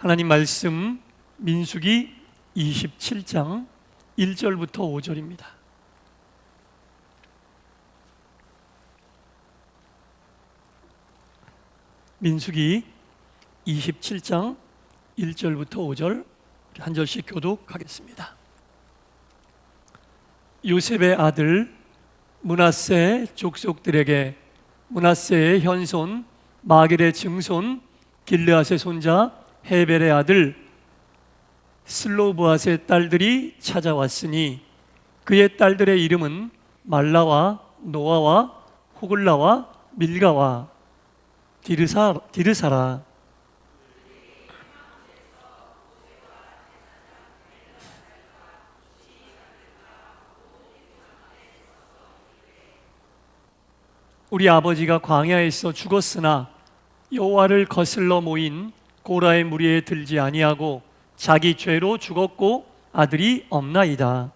하나님 말씀 민수기 27장 1절부터 5절입니다. 민수기 27장 1절부터 5절 한 절씩 교독하겠습니다. 요셉의 아들 므낫세 족속들에게 므낫세의 현손 마길의 증손 길르앗의 손자 헤벨의 아들 슬로브앗의 딸들이 찾아왔으니 그의 딸들의 이름은 말라와 노아와 호글라와 밀가와 디르사라. 우리 아버지가 광야에서 죽었으나 여호와를 거슬러 모인 고라의 무리에 들지 아니하고 자기 죄로 죽었고 아들이 없나이다.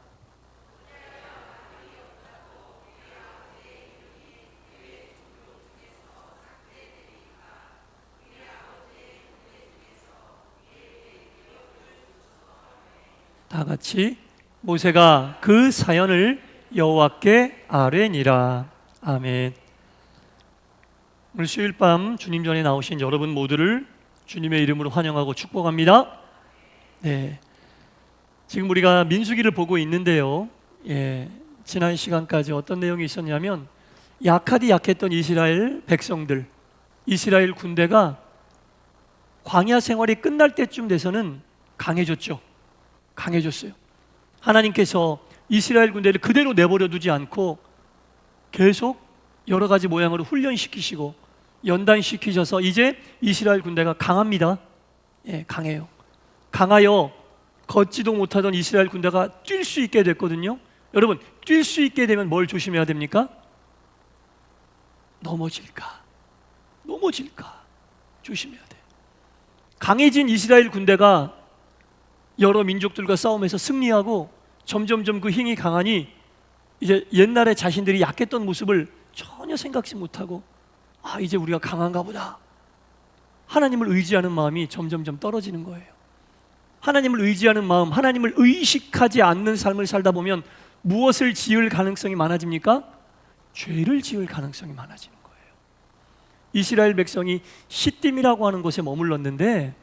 다 같이 모세가 그 사연을 여호와께 아뢰니라. 아멘. 오늘 수요일 밤 주님 전에 나오신 여러분 모두를 주님의 이름으로 환영하고 축복합니다. 네, 지금 우리가 민수기를 보고 있는데요. 지난 시간까지 어떤 내용이 있었냐면 약했던 이스라엘 백성들, 이스라엘 군대가 광야 생활이 끝날 때쯤 돼서는 강해졌어요. 하나님께서 이스라엘 군대를 그대로 내버려 두지 않고 계속 여러 가지 모양으로 훈련시키시고 연단시키셔서 이제 이스라엘 군대가 강합니다. 강해요. 강하여 걷지도 못하던 이스라엘 군대가 뛸 수 있게 됐거든요. 여러분, 뛸 수 있게 되면 뭘 조심해야 됩니까? 넘어질까 조심해야 돼. 강해진 이스라엘 군대가 여러 민족들과 싸움에서 승리하고 점점점 그 힘이 강하니 이제 옛날에 자신들이 약했던 모습을 전혀 생각지 못하고 이제 우리가 강한가 보다. 하나님을 의지하는 마음이 점점점 떨어지는 거예요. 하나님을 의지하는 마음, 하나님을 의식하지 않는 삶을 살다 보면 무엇을 지을 가능성이 많아집니까? 죄를 지을 가능성이 많아지는 거예요. 이스라엘 백성이 시딤이라고 하는 곳에 머물렀는데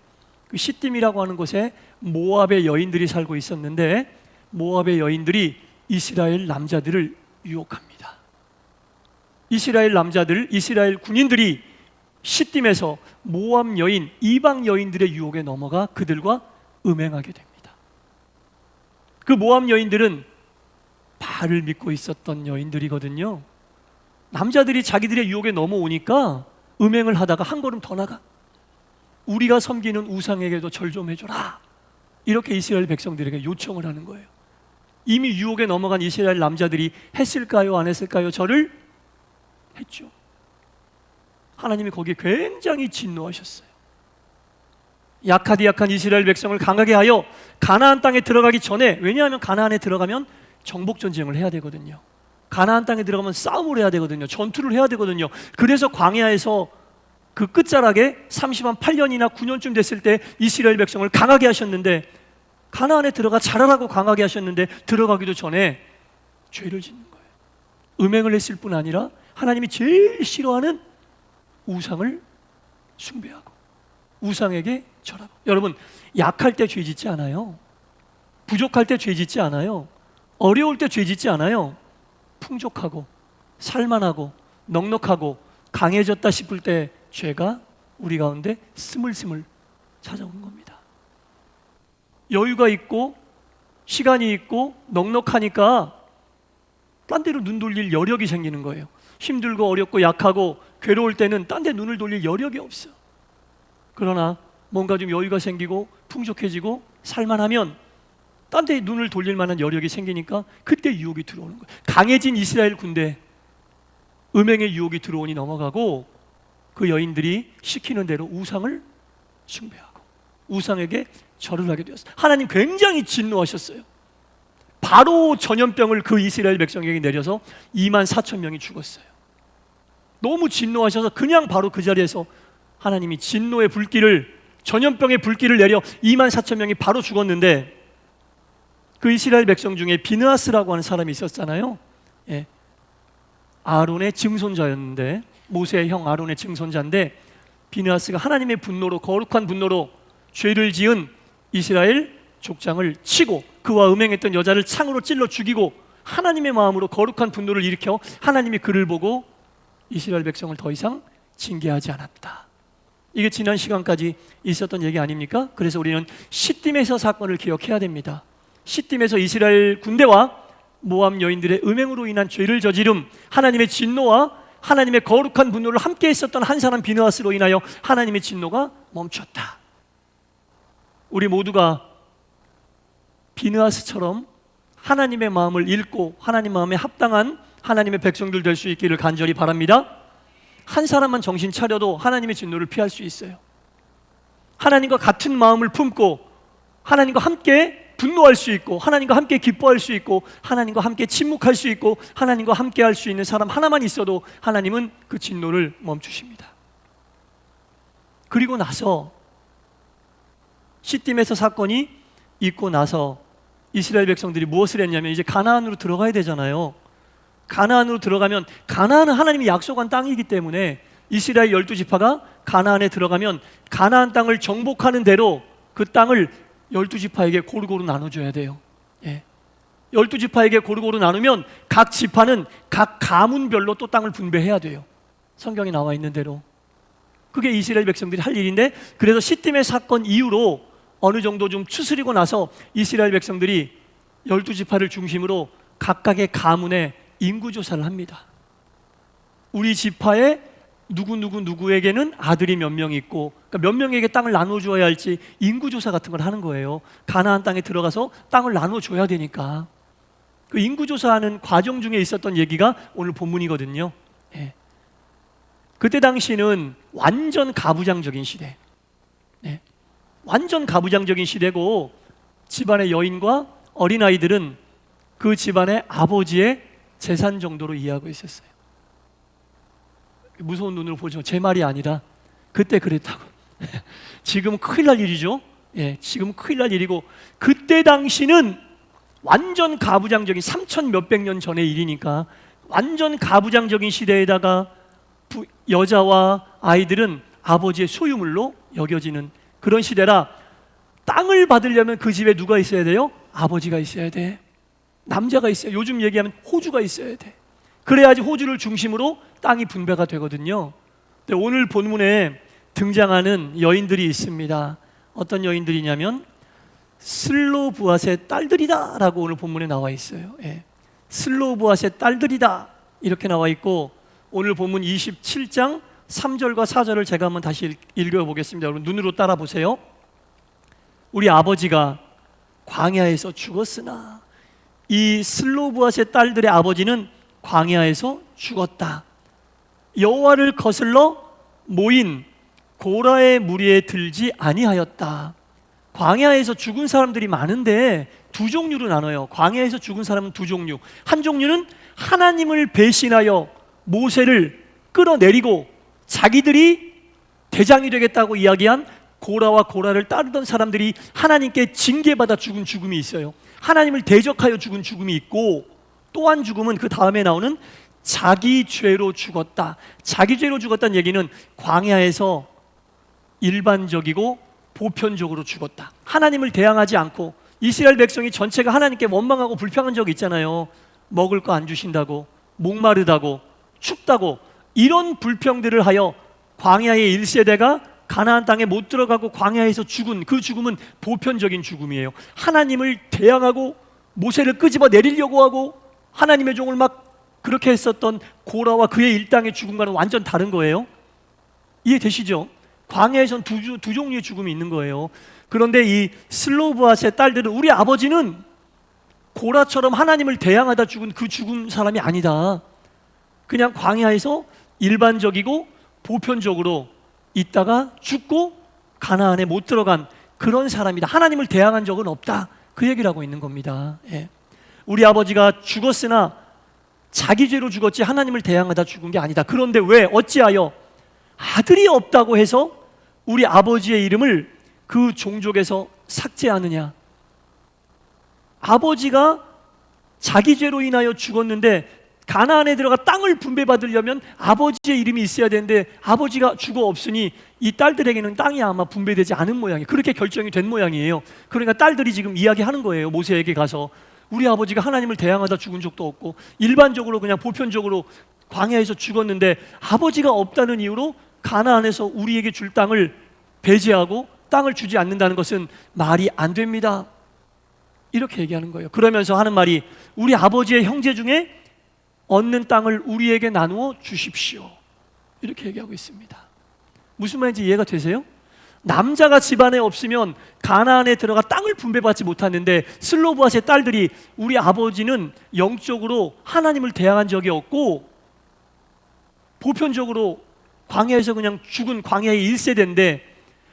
그 시딤이라고 하는 곳에 모압의 여인들이 살고 있었는데 모압의 여인들이 이스라엘 남자들을 유혹합니다. 이스라엘 남자들, 이스라엘 군인들이 시딤에서 모압 여인, 이방 여인들의 유혹에 넘어가 그들과 음행하게 됩니다. 그 모압 여인들은 바알을 믿고 있었던 여인들이거든요. 남자들이 자기들의 유혹에 넘어오니까 음행을 하다가 한 걸음 더 나가. 우리가 섬기는 우상에게도 절 좀 해줘라. 이렇게 이스라엘 백성들에게 요청을 하는 거예요. 이미 유혹에 넘어간 이스라엘 남자들이 했을까요? 안 했을까요? 절을 했죠. 하나님이 거기에 굉장히 진노하셨어요. 약한 이스라엘 백성을 강하게 하여 가나안 땅에 들어가기 전에, 왜냐하면 가나안에 들어가면 정복 전쟁을 해야 되거든요. 가나안 땅에 들어가면 싸움을 해야 되거든요. 전투를 해야 되거든요. 그래서 광야에서 그 끝자락에 8년이나 9년쯤 됐을 때 이스라엘 백성을 강하게 하셨는데, 가나안에 들어가 자라라고 강하게 하셨는데 들어가기도 전에 죄를 짓는 거예요. 음행을 했을 뿐 아니라 하나님이 제일 싫어하는 우상을 숭배하고 우상에게 절하고. 여러분, 약할 때 죄 짓지 않아요. 부족할 때 죄 짓지 않아요. 어려울 때 죄 짓지 않아요. 풍족하고 살만하고 넉넉하고 강해졌다 싶을 때 죄가 우리 가운데 스물스물 찾아오는 겁니다. 여유가 있고 시간이 있고 넉넉하니까 딴 데로 눈 돌릴 여력이 생기는 거예요. 힘들고 어렵고 약하고 괴로울 때는 딴 데 눈을 돌릴 여력이 없어. 그러나 뭔가 좀 여유가 생기고 풍족해지고 살만하면 딴 데 눈을 돌릴 만한 여력이 생기니까 그때 유혹이 들어오는 거예요. 강해진 이스라엘 군대, 음행의 유혹이 들어오니 넘어가고 그 여인들이 시키는 대로 우상을 숭배하고 우상에게 절을 하게 되었어요. 하나님 굉장히 진노하셨어요. 바로 전염병을 그 이스라엘 백성에게 내려서 24,000명이 죽었어요. 너무 진노하셔서 그냥 바로 그 자리에서 하나님이 진노의 불길을 전염병의 불길을 내려 2만 4천 명이 바로 죽었는데, 그 이스라엘 백성 중에 비느하스라고 하는 사람이 있었잖아요. 예. 아론의 증손자였는데, 모세의 형 아론의 증손자인데, 비느하스가 하나님의 분노로, 거룩한 분노로 죄를 지은 이스라엘 족장을 치고 그와 음행했던 여자를 창으로 찔러 죽이고 하나님의 마음으로 거룩한 분노를 일으켜 하나님이 그를 보고 이스라엘 백성을 더 이상 징계하지 않았다. 이게 지난 시간까지 있었던 얘기 아닙니까? 그래서 우리는 시딤에서 사건을 기억해야 됩니다. 시딤에서 이스라엘 군대와 모압 여인들의 음행으로 인한 죄를 저지름, 하나님의 진노와 하나님의 거룩한 분노를 함께 했었던 한 사람 비느하스로 인하여 하나님의 진노가 멈췄다. 우리 모두가 비느하스처럼 하나님의 마음을 읽고 하나님 마음에 합당한 하나님의 백성들 될 수 있기를 간절히 바랍니다. 한 사람만 정신 차려도 하나님의 진노를 피할 수 있어요. 하나님과 같은 마음을 품고 하나님과 함께 분노할 수 있고 하나님과 함께 기뻐할 수 있고 하나님과 함께 침묵할 수 있고 하나님과 함께 할 수 있는 사람 하나만 있어도 하나님은 그 진노를 멈추십니다. 그리고 나서 시딤에서 사건이 있고 나서 이스라엘 백성들이 무엇을 했냐면 이제 가나안으로 들어가야 되잖아요. 가나안으로 들어가면, 가나안은 하나님이 약속한 땅이기 때문에 이스라엘 12지파가 가나안에 들어가면 가나안 땅을 정복하는 대로 그 땅을 12지파에게 고루고루 나눠줘야 돼요. 예. 12지파에게 고루고루 나누면 각 지파는 각 가문별로 또 땅을 분배해야 돼요. 성경에 나와 있는 대로. 그게 이스라엘 백성들이 할 일인데, 그래서 시딤의 사건 이후로 어느 정도 좀 추스리고 나서 이스라엘 백성들이 12지파를 중심으로 각각의 가문에 인구조사를 합니다. 우리 지파에 누구에게는 아들이 몇 명 있고, 그러니까 몇 명에게 땅을 나눠줘야 할지 인구조사 같은 걸 하는 거예요. 가나안 땅에 들어가서 땅을 나눠줘야 되니까. 그 인구조사하는 과정 중에 있었던 얘기가 오늘 본문이거든요. 예. 그때 당시는 완전 가부장적인 시대. 예. 완전 가부장적인 시대고, 집안의 여인과 어린아이들은 그 집안의 아버지의 재산 정도로 이해하고 있었어요. 무서운 눈으로 보죠. 제 말이 아니라 그때 그랬다고. 지금은 큰일 날 일이죠. 예, 지금은 큰일 날 일이고, 그때 당시는 완전 가부장적인 3,000 몇백 년 전의 일이니까 완전 가부장적인 시대에다가 여자와 아이들은 아버지의 소유물로 여겨지는 그런 시대라, 땅을 받으려면 그 집에 누가 있어야 돼요? 아버지가 있어야 돼. 남자가 있어야, 요즘 얘기하면 호주가 있어야 돼. 그래야지 호주를 중심으로 땅이 분배가 되거든요. 근데 오늘 본문에 등장하는 여인들이 있습니다. 어떤 여인들이냐면 슬로브앗의 딸들이다 라고 오늘 본문에 나와 있어요. 예. 슬로브앗의 딸들이다 이렇게 나와 있고, 오늘 본문 27장 3절과 4절을 제가 한번 다시 읽어보겠습니다. 여러분 눈으로 따라 보세요. 우리 아버지가 광야에서 죽었으나 이 슬로브앗의 딸들의 아버지는 광야에서 죽었다. 여호와를 거슬러 모인 고라의 무리에 들지 아니하였다. 광야에서 죽은 사람들이 많은데 두 종류로 나눠요. 광야에서 죽은 사람은 두 종류. 한 종류는 하나님을 배신하여 모세를 끌어내리고 자기들이 대장이 되겠다고 이야기한 고라와 고라를 따르던 사람들이 하나님께 징계받아 죽은 죽음이 있어요. 하나님을 대적하여 죽은 죽음이 있고, 또 한 죽음은 그 다음에 나오는 자기 죄로 죽었다. 자기 죄로 죽었다는 얘기는 광야에서 일반적이고 보편적으로 죽었다. 하나님을 대항하지 않고, 이스라엘 백성이 전체가 하나님께 원망하고 불평한 적이 있잖아요. 먹을 거 안 주신다고, 목마르다고, 춥다고, 이런 불평들을 하여 광야의 1세대가 가나안 땅에 못 들어가고 광야에서 죽은 그 죽음은 보편적인 죽음이에요. 하나님을 대항하고 모세를 끄집어 내리려고 하고 하나님의 종을 막 그렇게 했었던 고라와 그의 일당의 죽음과는 완전 다른 거예요. 이해되시죠? 광야에선 두 종류의 죽음이 있는 거예요. 그런데 이 슬로브앗의 딸들은, 우리 아버지는 고라처럼 하나님을 대항하다 죽은 그 죽은 사람이 아니다. 그냥 광야에서 일반적이고 보편적으로 있다가 죽고 가나안에 못 들어간 그런 사람이다. 하나님을 대항한 적은 없다. 그 얘기를 하고 있는 겁니다. 예. 우리 아버지가 죽었으나 자기 죄로 죽었지 하나님을 대항하다 죽은 게 아니다. 그런데 왜? 어찌하여? 아들이 없다고 해서 우리 아버지의 이름을 그 종족에서 삭제하느냐? 아버지가 자기 죄로 인하여 죽었는데 가나안에 들어가 땅을 분배받으려면 아버지의 이름이 있어야 되는데 아버지가 죽어 없으니 이 딸들에게는 땅이 아마 분배되지 않은 모양이에요. 그렇게 결정이 된 모양이에요. 그러니까 딸들이 지금 이야기하는 거예요. 모세에게 가서 우리 아버지가 하나님을 대항하다 죽은 적도 없고 일반적으로 그냥 보편적으로 광야에서 죽었는데 아버지가 없다는 이유로 가나안에서 우리에게 줄 땅을 배제하고 땅을 주지 않는다는 것은 말이 안 됩니다. 이렇게 얘기하는 거예요. 그러면서 하는 말이 우리 아버지의 형제 중에 얻는 땅을 우리에게 나누어 주십시오. 이렇게 얘기하고 있습니다. 무슨 말인지 이해가 되세요? 남자가 집안에 없으면 가나안에 들어가 땅을 분배받지 못하는데 슬로브앗의 딸들이 우리 아버지는 영적으로 하나님을 대항한 적이 없고 보편적으로 광야에서 그냥 죽은 광야의 1세대인데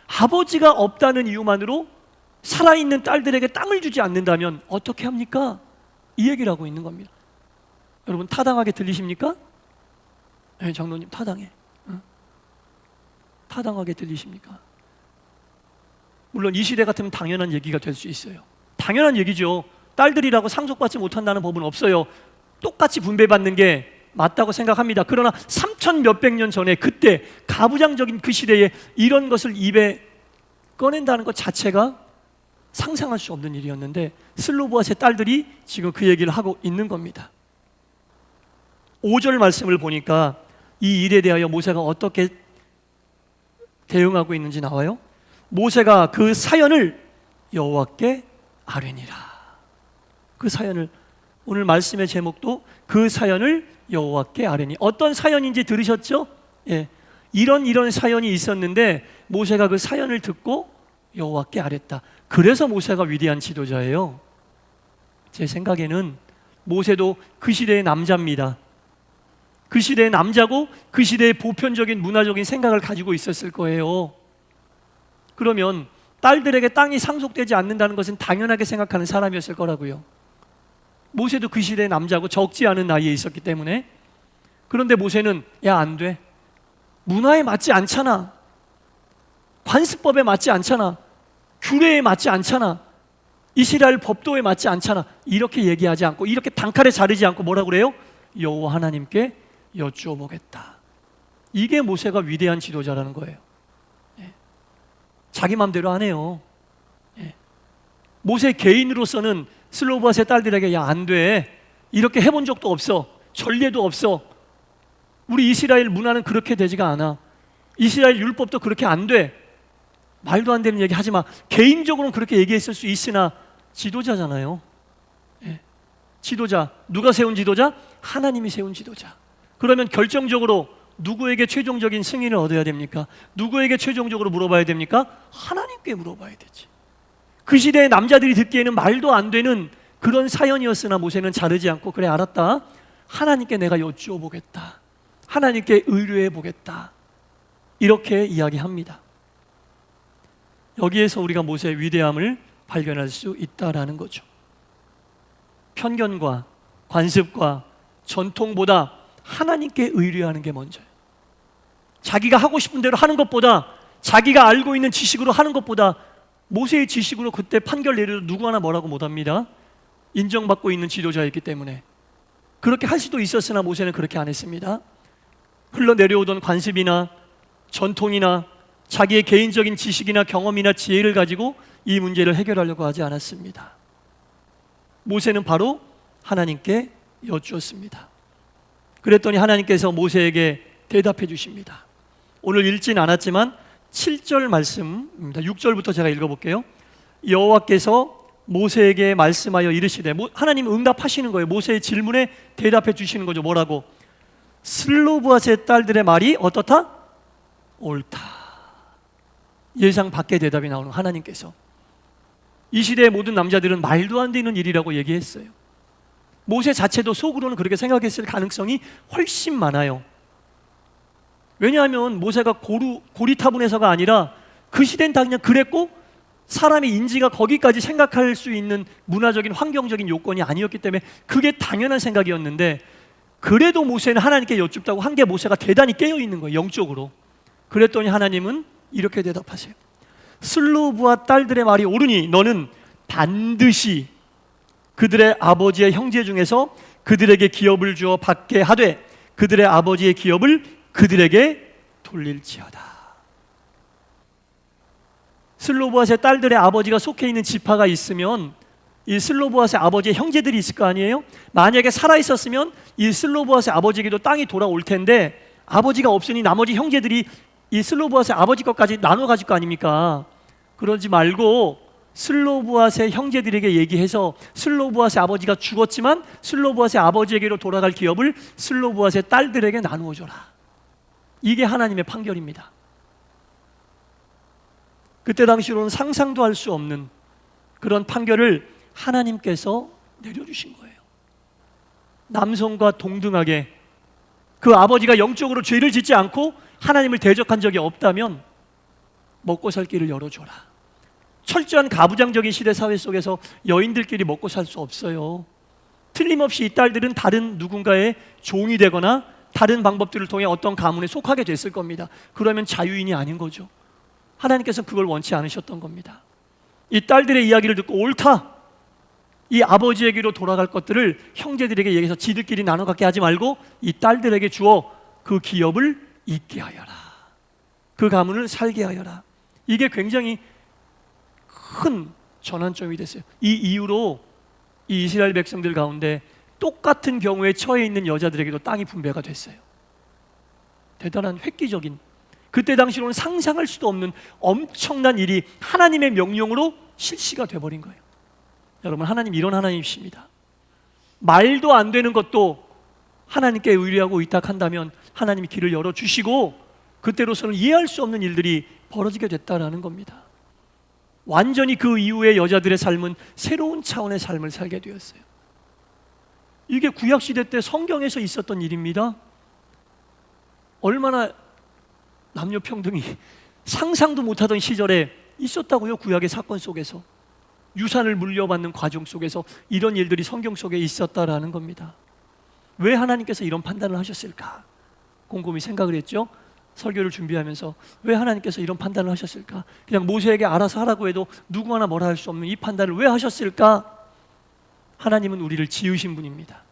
아버지가 없다는 이유만으로 살아있는 딸들에게 땅을 주지 않는다면 어떻게 합니까? 이 얘기를 하고 있는 겁니다. 여러분 타당하게 들리십니까? 네, 장로님 타당해. 타당하게 들리십니까? 물론 이 시대 같으면 당연한 얘기가 될 수 있어요. 당연한 얘기죠. 딸들이라고 상속받지 못한다는 법은 없어요. 똑같이 분배받는 게 맞다고 생각합니다. 그러나 3천 몇백 년 전에 그때 가부장적인 그 시대에 이런 것을 입에 꺼낸다는 것 자체가 상상할 수 없는 일이었는데 슬로브앗의 딸들이 지금 그 얘기를 하고 있는 겁니다. 5절 말씀을 보니까 이 일에 대하여 모세가 어떻게 대응하고 있는지 나와요. 모세가 그 사연을 여호와께 아뢰니라. 그 사연을, 오늘 말씀의 제목도 그 사연을 여호와께 아뢰니. 어떤 사연인지 들으셨죠? 예, 이런 사연이 있었는데 모세가 그 사연을 듣고 여호와께 아뢰었다. 그래서 모세가 위대한 지도자예요. 제 생각에는 모세도 그 시대의 남자입니다. 그 시대의 남자고 그 시대의 보편적인 문화적인 생각을 가지고 있었을 거예요. 그러면 딸들에게 땅이 상속되지 않는다는 것은 당연하게 생각하는 사람이었을 거라고요. 모세도 그 시대의 남자고 적지 않은 나이에 있었기 때문에. 그런데 모세는 야, 안 돼. 문화에 맞지 않잖아. 관습법에 맞지 않잖아. 규례에 맞지 않잖아. 이스라엘 법도에 맞지 않잖아. 이렇게 얘기하지 않고 이렇게 단칼에 자르지 않고 뭐라고 그래요? 여호와 하나님께 여쭈어 보겠다. 이게 모세가 위대한 지도자라는 거예요. 예. 자기 마음대로 안 해요. 예. 모세 개인으로서는 슬로브앗의 딸들에게 야, 안 돼. 이렇게 해본 적도 없어. 전례도 없어. 우리 이스라엘 문화는 그렇게 되지가 않아. 이스라엘 율법도 그렇게 안 돼. 말도 안 되는 얘기 하지 마. 개인적으로는 그렇게 얘기했을 수 있으나 지도자잖아요. 예. 지도자, 누가 세운 지도자? 하나님이 세운 지도자. 그러면 결정적으로 누구에게 최종적인 승인을 얻어야 됩니까? 누구에게 최종적으로 물어봐야 됩니까? 하나님께 물어봐야 되지. 그 시대의 남자들이 듣기에는 말도 안 되는 그런 사연이었으나 모세는 자르지 않고 그래, 알았다. 하나님께 내가 여쭈어 보겠다. 하나님께 의뢰해 보겠다. 이렇게 이야기합니다. 여기에서 우리가 모세의 위대함을 발견할 수 있다라는 거죠. 편견과 관습과 전통보다 하나님께 의뢰하는 게 먼저예요. 자기가 하고 싶은 대로 하는 것보다, 자기가 알고 있는 지식으로 하는 것보다, 모세의 지식으로 그때 판결 내려도 누구 하나 뭐라고 못합니다. 인정받고 있는 지도자였기 때문에. 그렇게 할 수도 있었으나 모세는 그렇게 안 했습니다. 흘러내려오던 관습이나 전통이나 자기의 개인적인 지식이나 경험이나 지혜를 가지고 이 문제를 해결하려고 하지 않았습니다. 모세는 바로 하나님께 여쭈었습니다. 그랬더니 하나님께서 모세에게 대답해 주십니다. 오늘 읽진 않았지만 7절 말씀입니다. 6절부터 제가 읽어볼게요. 여호와께서 모세에게 말씀하여 이르시되, 하나님 응답하시는 거예요. 모세의 질문에 대답해 주시는 거죠. 뭐라고? 슬로브앗의 딸들의 말이 어떻다? 옳다. 예상 밖의 대답이 나오는 하나님께서. 이 시대의 모든 남자들은 말도 안 되는 일이라고 얘기했어요. 모세 자체도 속으로는 그렇게 생각했을 가능성이 훨씬 많아요. 왜냐하면 모세가 고리타분해서가 아니라 그 시대는 다 그냥 그랬고 사람의 인지가 거기까지 생각할 수 있는 문화적인 환경적인 요건이 아니었기 때문에 그게 당연한 생각이었는데, 그래도 모세는 하나님께 여쭙다고 한 게 모세가 대단히 깨어있는 거예요. 영적으로. 그랬더니 하나님은 이렇게 대답하세요. 슬로브와 딸들의 말이 옳으니 너는 반드시 그들의 아버지의 형제 중에서 그들에게 기업을 주어 받게 하되 그들의 아버지의 기업을 그들에게 돌릴지어다. 슬로브앗의 딸들의 아버지가 속해 있는 지파가 있으면 이 슬로브앗의 아버지의 형제들이 있을 거 아니에요? 만약에 살아있었으면 이 슬로브앗의 아버지에게도 땅이 돌아올 텐데 아버지가 없으니 나머지 형제들이 이 슬로브앗의 아버지 것까지 나눠 가질 거 아닙니까? 그러지 말고 슬로브앗의 형제들에게 얘기해서 슬로브앗의 아버지가 죽었지만 슬로브앗의 아버지에게로 돌아갈 기업을 슬로브앗의 딸들에게 나누어 줘라. 이게 하나님의 판결입니다. 그때 당시로는 상상도 할 수 없는 그런 판결을 하나님께서 내려주신 거예요. 남성과 동등하게 그 아버지가 영적으로 죄를 짓지 않고 하나님을 대적한 적이 없다면 먹고 살 길을 열어줘라. 철저한 가부장적인 시대 사회 속에서 여인들끼리 먹고 살 수 없어요. 틀림없이 이 딸들은 다른 누군가의 종이 되거나 다른 방법들을 통해 어떤 가문에 속하게 됐을 겁니다. 그러면 자유인이 아닌 거죠. 하나님께서 그걸 원치 않으셨던 겁니다. 이 딸들의 이야기를 듣고 옳다, 이 아버지에게로 돌아갈 것들을 형제들에게 얘기해서 지들끼리 나눠 갖게 하지 말고 이 딸들에게 주어 그 기업을 있게 하여라. 그 가문을 살게 하여라. 이게 굉장히 큰 전환점이 됐어요. 이 이후로 이 이스라엘 백성들 가운데 똑같은 경우에 처해 있는 여자들에게도 땅이 분배가 됐어요. 대단한 획기적인, 그때 당시로는 상상할 수도 없는 엄청난 일이 하나님의 명령으로 실시가 돼버린 거예요. 여러분, 하나님 이런 하나님이십니다. 말도 안 되는 것도 하나님께 의뢰하고 의탁한다면 하나님이 길을 열어주시고 그때로서는 이해할 수 없는 일들이 벌어지게 됐다라는 겁니다. 완전히 그 이후에 여자들의 삶은 새로운 차원의 삶을 살게 되었어요. 이게 구약시대 때 성경에서 있었던 일입니다. 얼마나 남녀평등이 상상도 못하던 시절에 있었다고요. 구약의 사건 속에서, 유산을 물려받는 과정 속에서 이런 일들이 성경 속에 있었다라는 겁니다. 왜 하나님께서 이런 판단을 하셨을까? 곰곰이 생각을 했죠. 설교를 준비하면서 왜 하나님께서 이런 판단을 하셨을까? 그냥 모세에게 알아서 하라고 해도 누구 하나 뭐라 할 수 없는 이 판단을 왜 하셨을까? 하나님은 우리를 지으신 분입니다.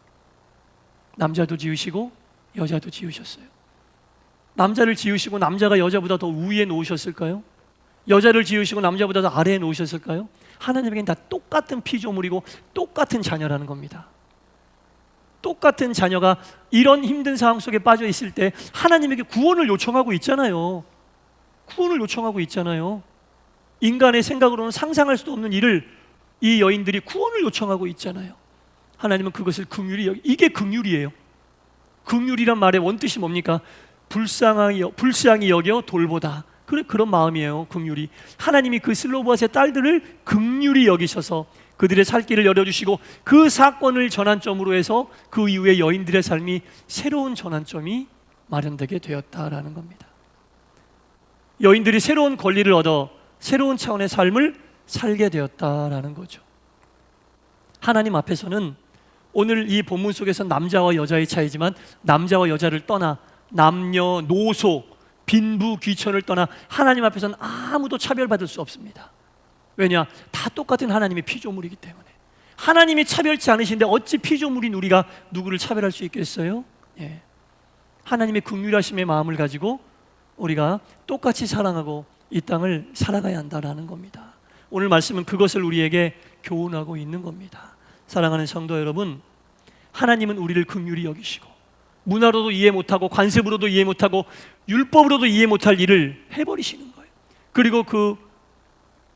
남자도 지으시고 여자도 지으셨어요. 남자를 지으시고 남자가 여자보다 더 위에 놓으셨을까요? 여자를 지으시고 남자보다 더 아래에 놓으셨을까요? 하나님에게는 다 똑같은 피조물이고 똑같은 자녀라는 겁니다. 똑같은 자녀가 이런 힘든 상황 속에 빠져 있을 때 하나님에게 구원을 요청하고 있잖아요. 구원을 요청하고 있잖아요. 인간의 생각으로는 상상할 수도 없는 일을 이 여인들이 구원을 요청하고 있잖아요. 하나님은 그것을 긍휼히 이게 긍휼이에요. 긍휼이란 말의 원뜻이 뭡니까? 불쌍히 여겨 돌보다. 그런 마음이에요. 긍휼이. 하나님이 그 슬로브앗의 딸들을 긍휼히 여기셔서 그들의 살 길을 열어주시고 그 사건을 전환점으로 해서 그 이후에 여인들의 삶이 새로운 전환점이 마련되게 되었다라는 겁니다. 여인들이 새로운 권리를 얻어 새로운 차원의 삶을 살게 되었다라는 거죠. 하나님 앞에서는 오늘 이 본문 속에서 남자와 여자의 차이지만 남자와 여자를 떠나 남녀, 노소, 빈부, 귀천을 떠나 하나님 앞에서는 아무도 차별받을 수 없습니다. 왜냐? 다 똑같은 하나님의 피조물이기 때문에. 하나님이 차별치 않으신데 어찌 피조물인 우리가 누구를 차별할 수 있겠어요? 예. 하나님의 긍휼하심의 마음을 가지고 우리가 똑같이 사랑하고 이 땅을 살아가야 한다라는 겁니다. 오늘 말씀은 그것을 우리에게 교훈하고 있는 겁니다. 사랑하는 성도 여러분, 하나님은 우리를 긍휼히 여기시고 문화로도 이해 못하고 관습으로도 이해 못하고 율법으로도 이해 못할 일을 해버리시는 거예요. 그리고 그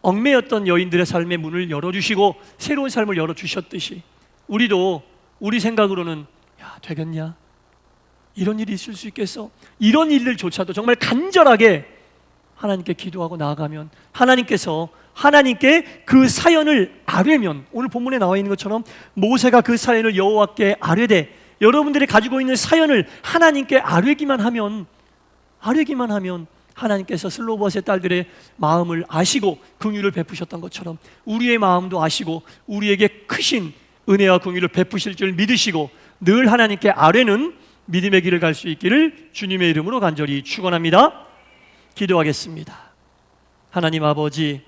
얽매였던 여인들의 삶의 문을 열어주시고 새로운 삶을 열어주셨듯이 우리도 우리 생각으로는 야, 되겠냐? 이런 일이 있을 수 있겠어? 이런 일들조차도 정말 간절하게 하나님께 기도하고 나아가면 하나님께서 하나님께 그 사연을 아뢰면, 오늘 본문에 나와 있는 것처럼 모세가 그 사연을 여호와께 아뢰되 여러분들이 가지고 있는 사연을 하나님께 아뢰기만 하면 하나님께서 슬로브앗의 딸들의 마음을 아시고 긍휼을 베푸셨던 것처럼 우리의 마음도 아시고 우리에게 크신 은혜와 긍휼을 베푸실 줄 믿으시고 늘 하나님께 아뢰는 믿음의 길을 갈 수 있기를 주님의 이름으로 간절히 축원합니다. 기도하겠습니다. 하나님 아버지,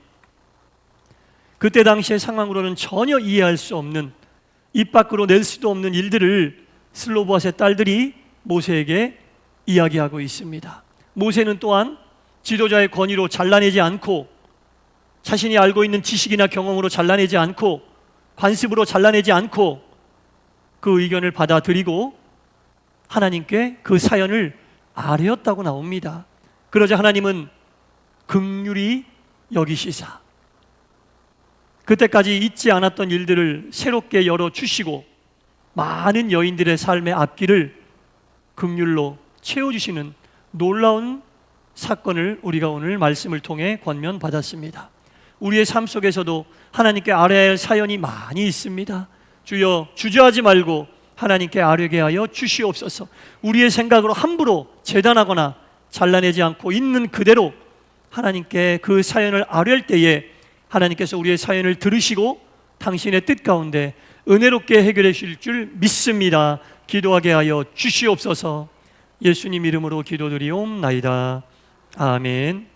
그때 당시의 상황으로는 전혀 이해할 수 없는, 입 밖으로 낼 수도 없는 일들을 슬로보앗의 딸들이 모세에게 이야기하고 있습니다. 모세는 또한 지도자의 권위로 잘라내지 않고, 자신이 알고 있는 지식이나 경험으로 잘라내지 않고, 관습으로 잘라내지 않고 그 의견을 받아들이고 하나님께 그 사연을 아뢰었다고 나옵니다. 그러자 하나님은 긍휼히 여기시사 그때까지 잊지 않았던 일들을 새롭게 열어주시고 많은 여인들의 삶의 앞길을 긍휼로 채워주시는 놀라운 사건을 우리가 오늘 말씀을 통해 권면받았습니다. 우리의 삶 속에서도 하나님께 아뢰어야 할 사연이 많이 있습니다. 주여, 주저하지 말고 하나님께 아뢰게 하여 주시옵소서. 우리의 생각으로 함부로 재단하거나 잘라내지 않고 있는 그대로 하나님께 그 사연을 아뢰할 때에 하나님께서 우리의 사연을 들으시고 당신의 뜻 가운데 은혜롭게 해결해 주실 줄 믿습니다. 기도하게 하여 주시옵소서. 예수님 이름으로 기도드리옵나이다. 아멘.